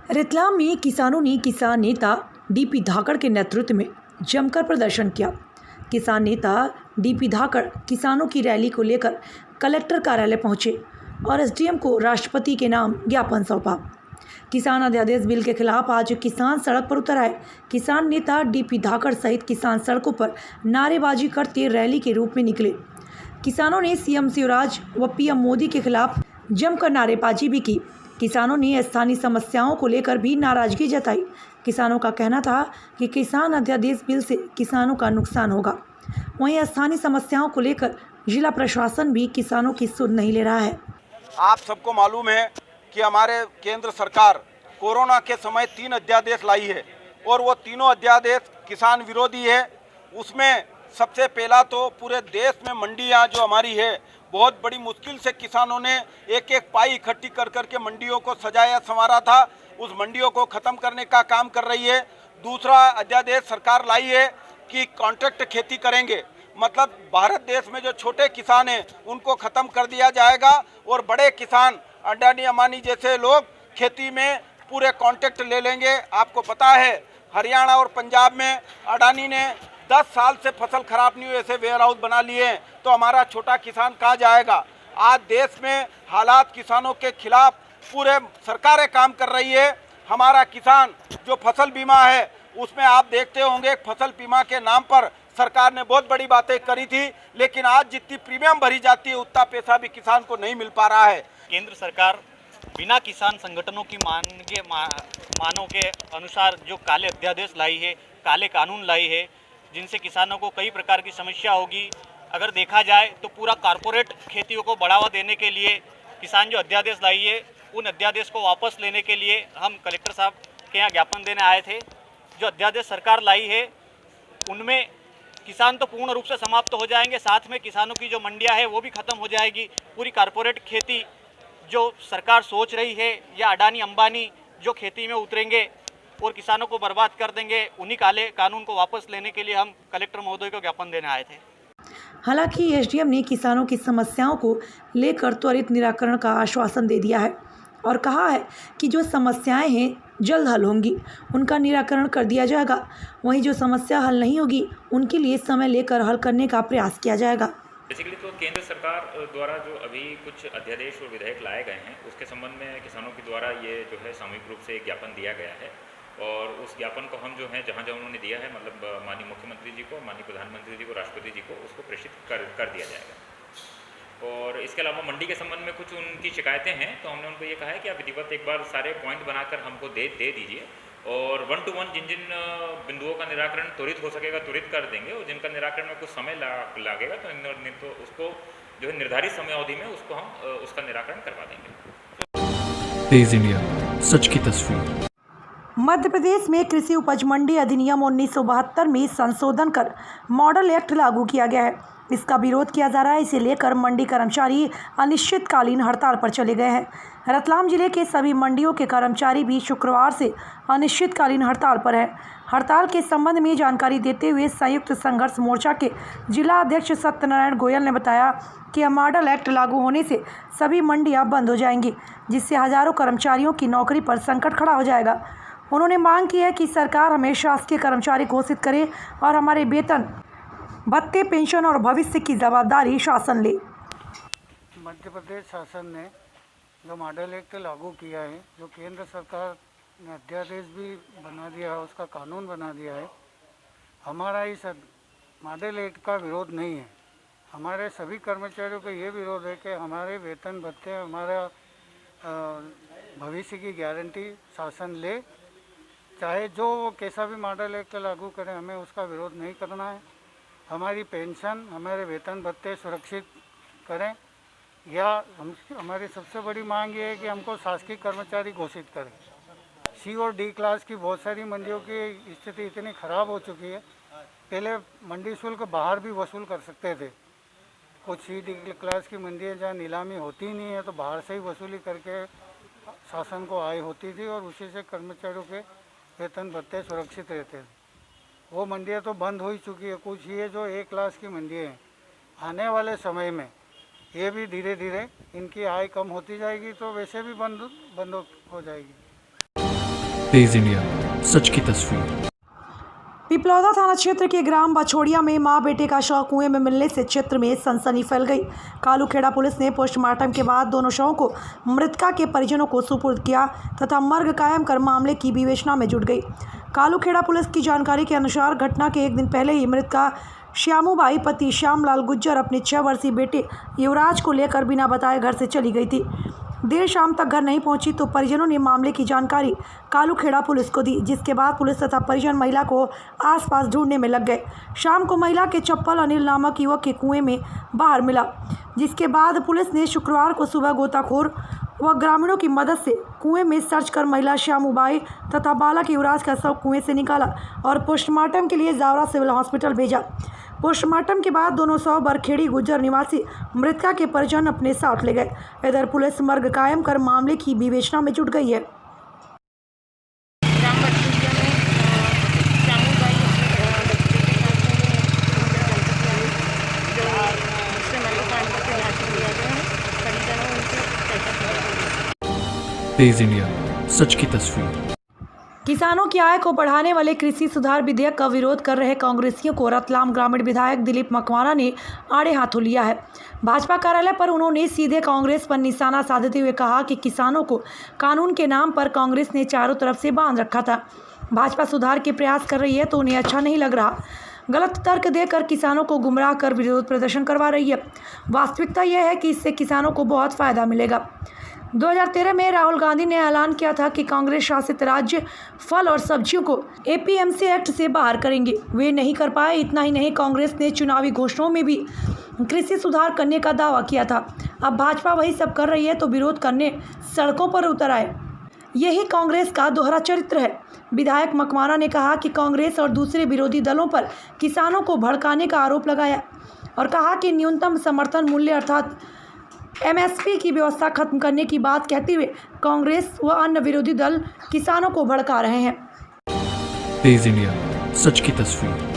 रतलाम में किसानों ने किसान नेता डीपी धाकड़ के नेतृत्व में जमकर प्रदर्शन किया। किसान नेता डीपी धाकड़ किसानों की रैली को लेकर कलेक्टर कार्यालय पहुंचे और एसडीएम को राष्ट्रपति के नाम ज्ञापन सौंपा। किसान अध्यादेश बिल के खिलाफ आज किसान सड़क पर उतर आए। किसान नेता डीपी धाकड़ सहित किसान सड़कों पर नारेबाजी करते रैली के रूप में निकले। किसानों ने सीएम शिवराज व पीएम मोदी के खिलाफ जमकर नारेबाजी भी की। किसानों ने स्थानीय समस्याओं को लेकर भी नाराजगी जताई। किसानों का कहना था कि किसान अध्यादेश बिल से किसानों का नुकसान होगा। वहीं स्थानीय समस्याओं को लेकर जिला प्रशासन भी किसानों की सुध नहीं ले रहा है। आप सबको मालूम है कि हमारे केंद्र सरकार कोरोना के समय 3 अध्यादेश लाई है और वो तीनों अध्यादेश किसान विरोधी है। उसमें सबसे पहला तो पूरे देश में मंडियां जो हमारी है बहुत बड़ी मुश्किल से किसानों ने एक एक पाई इकट्ठी कर करके मंडियों को सजाया संवारा था, उस मंडियों को ख़त्म करने का काम कर रही है। दूसरा अध्यादेश सरकार लाई है कि कॉन्ट्रैक्ट खेती करेंगे, मतलब भारत देश में जो छोटे किसान हैं उनको ख़त्म कर दिया जाएगा और बड़े किसान अडानी अंबानी जैसे लोग खेती में पूरे कॉन्ट्रैक्ट ले लेंगे। आपको पता है हरियाणा और पंजाब में अडानी ने 10 साल से फसल खराब नहीं हुई ऐसे वेयर हाउस बना लिए हैं, तो हमारा छोटा किसान कहाँ जाएगा। आज देश में हालात किसानों के खिलाफ पूरे सरकारें काम कर रही है। हमारा किसान जो फसल बीमा है उसमें आप देखते होंगे फसल बीमा के नाम पर सरकार ने बहुत बड़ी बातें करी थी, लेकिन आज जितनी प्रीमियम भरी जाती है उतना पैसा भी किसान को नहीं मिल पा रहा है। केंद्र सरकार बिना किसान संगठनों की मानों के अनुसार जो काले अध्यादेश लाई है, काले कानून लाई है, जिनसे किसानों को कई प्रकार की समस्या होगी। अगर देखा जाए तो पूरा कारपोरेट खेतियों को बढ़ावा देने के लिए किसान जो अध्यादेश लाई है उन अध्यादेश को वापस लेने के लिए हम कलेक्टर साहब के यहाँ ज्ञापन देने आए थे। जो अध्यादेश सरकार लाई है उनमें किसान तो पूर्ण रूप से समाप्त हो जाएंगे, साथ में किसानों की जो मंडियाँ है वो भी ख़त्म हो जाएगी। पूरी कारपोरेट खेती जो सरकार सोच रही है या अडानी अंबानी जो खेती में उतरेंगे और किसानों को बर्बाद कर देंगे, उन्हीं काले कानून को वापस लेने के लिए हम कलेक्टर महोदय को ज्ञापन देने आए थे। हालांकि एसडीएम ने किसानों की समस्याओं को लेकर त्वरित निराकरण का आश्वासन दे दिया है और कहा है कि जो समस्याएं हैं जल्द हल होंगी, उनका निराकरण कर दिया जाएगा। वहीं जो समस्या हल नहीं होगी उनके लिए समय लेकर हल करने का प्रयास किया जाएगा। बेसिकली तो केंद्र सरकार द्वारा जो अभी कुछ अध्यादेश और विधेयक लाए गए हैं उसके संबंध में किसानों के द्वारा ये जो है सामूहिक रूप से एक ज्ञापन दिया गया है और उस ज्ञापन को हम जो है जहाँ जहाँ उन्होंने दिया है, मतलब माननीय मुख्यमंत्री जी को, माननीय प्रधानमंत्री जी को, राष्ट्रपति जी को उसको प्रेषित कर दिया जाएगा। और इसके अलावा मंडी के संबंध में कुछ उनकी शिकायतें हैं तो हमने उनको ये कहा है कि आप विधिवत एक बार सारे पॉइंट बनाकर हमको दे दीजिए और 1 to 1 जिन बिंदुओं का निराकरण त्वरित हो सकेगा त्वरित कर देंगे और जिनका निराकरण में कुछ समय लागेगा तो उसको जो है निर्धारित समय अवधि में उसको हम उसका निराकरण करवा देंगे। तेज इंडिया, सच की तस्वीर। मध्य प्रदेश में कृषि उपज मंडी अधिनियम 1972 में संशोधन कर मॉडल एक्ट लागू किया गया है। इसका विरोध किया जा रहा है। इसे लेकर मंडी कर्मचारी अनिश्चितकालीन हड़ताल पर चले गए हैं। रतलाम जिले के सभी मंडियों के कर्मचारी भी शुक्रवार से अनिश्चितकालीन हड़ताल पर हैं। हड़ताल के संबंध में जानकारी देते हुए संयुक्त संघर्ष मोर्चा के जिला अध्यक्ष सत्यनारायण गोयल ने बताया कि मॉडल एक्ट लागू होने से सभी मंडियां बंद हो जाएंगी, जिससे हजारों कर्मचारियों की नौकरी पर संकट खड़ा हो जाएगा। उन्होंने मांग की है कि सरकार हमें शासकीय कर्मचारी घोषित करे और हमारे वेतन, भत्ते, पेंशन और भविष्य की जवाबदारी शासन ले। मध्य प्रदेश शासन ने जो मॉडल एक्ट लागू किया है, जो केंद्र सरकार ने अध्यादेश भी बना दिया है, उसका कानून बना दिया है, हमारा इस मॉडल एक्ट का विरोध नहीं है। हमारे सभी कर्मचारियों का ये विरोध है कि हमारे वेतन, भत्ते, हमारा भविष्य की गारंटी शासन ले, चाहे जो वो कैसा भी मॉडल एक्ट लागू करें, हमें उसका विरोध नहीं करना है। हमारी पेंशन, हमारे वेतन भत्ते सुरक्षित करें, या हमारी सबसे बड़ी मांग ये है कि हमको शासकीय कर्मचारी घोषित करें। सी और डी क्लास की बहुत सारी मंडियों की स्थिति इतनी ख़राब हो चुकी है, पहले मंडी शुल्क बाहर भी वसूल कर सकते थे। कुछ सी डी क्लास की मंडियाँ जहाँ नीलामी होती नहीं है तो बाहर से ही वसूली करके शासन को आय होती थी और उसी से कर्मचारियों के वेतन भत्ते सुरक्षित रहते थे। वो मंडियाँ तो बंद हो ही चुकी है। कुछ ये जो ए क्लास की मंडियाँ हैं, आने वाले समय में ये भी धीरे धीरे इनकी आय कम होती जाएगी तो वैसे भी बंद हो जाएगी। तेज इंडिया, सच की तस्वीर। पिपलौदा थाना क्षेत्र के ग्राम बछोड़िया में मां बेटे का शव कुएं में मिलने से क्षेत्र में सनसनी फैल गई। कालूखेड़ा पुलिस ने पोस्टमार्टम के बाद दोनों शवों को मृतका के परिजनों को सुपुर्द किया तथा मर्ग कायम कर मामले की विवेचना में जुट गई। कालूखेड़ा पुलिस की जानकारी के अनुसार घटना के एक दिन पहले ही मृतका श्यामूबाई पति श्यामलाल गुज्जर अपने 6 वर्षीय बेटे युवराज को लेकर बिना बताए घर से चली गई थी। देर शाम तक घर नहीं पहुंची तो परिजनों ने मामले की जानकारी कालूखेड़ा पुलिस को दी, जिसके बाद पुलिस तथा परिजन महिला को आसपास ढूंढने में लग गए। शाम को महिला के चप्पल अनिल नामक युवक के कुएं में बाहर मिला, जिसके बाद पुलिस ने शुक्रवार को सुबह गोताखोर व ग्रामीणों की मदद से कुएं में सर्च कर महिला श्यामूबाई तथा बालक युवराज का शव कुएं से निकाला और पोस्टमार्टम के लिए जावरा सिविल हॉस्पिटल भेजा। पोस्टमार्टम के बाद दोनों शव बरखेड़ी गुज्जर निवासी मृतका के परिजन अपने साथ ले गए। इधर पुलिस मर्ग कायम कर मामले की विवेचना में जुट गई है। ग्राम बछोड़िया में श्यामूबाई जो उससे मल्लिकार्जुन के राशन दिया गया है, परिजनों उनसे तेज इंडिया, सच की तस्वीर। किसानों की आय को बढ़ाने वाले कृषि सुधार विधेयक का विरोध कर रहे कांग्रेसियों को रतलाम ग्रामीण विधायक दिलीप मकवाना ने आड़े हाथों लिया है। भाजपा कार्यालय पर उन्होंने सीधे कांग्रेस पर निशाना साधते हुए कहा कि किसानों को कानून के नाम पर कांग्रेस ने चारों तरफ से बांध रखा था। भाजपा सुधार के प्रयास कर रही है तो उन्हें अच्छा नहीं लग रहा। गलत तर्क देकर किसानों को गुमराह कर विरोध प्रदर्शन करवा रही है। वास्तविकता यह है कि इससे किसानों को बहुत फायदा मिलेगा। 2013 में राहुल गांधी ने ऐलान किया था कि कांग्रेस शासित राज्य फल और सब्जियों को APMC एक्ट से बाहर करेंगे। वे नहीं कर पाए। इतना ही नहीं, कांग्रेस ने चुनावी घोषणाओं में भी कृषि सुधार करने का दावा किया था। अब भाजपा वही सब कर रही है तो विरोध करने सड़कों पर उतर आए। यही कांग्रेस का दोहरा चरित्र है। विधायक मकवाना ने कहा कि कांग्रेस और दूसरे विरोधी दलों पर किसानों को भड़काने का आरोप लगाया और कहा कि न्यूनतम समर्थन मूल्य अर्थात MSP की व्यवस्था खत्म करने की बात कहते हुए कांग्रेस व अन्य विरोधी दल किसानों को भड़का रहे हैं। तेज इंडिया, सच की तस्वीर।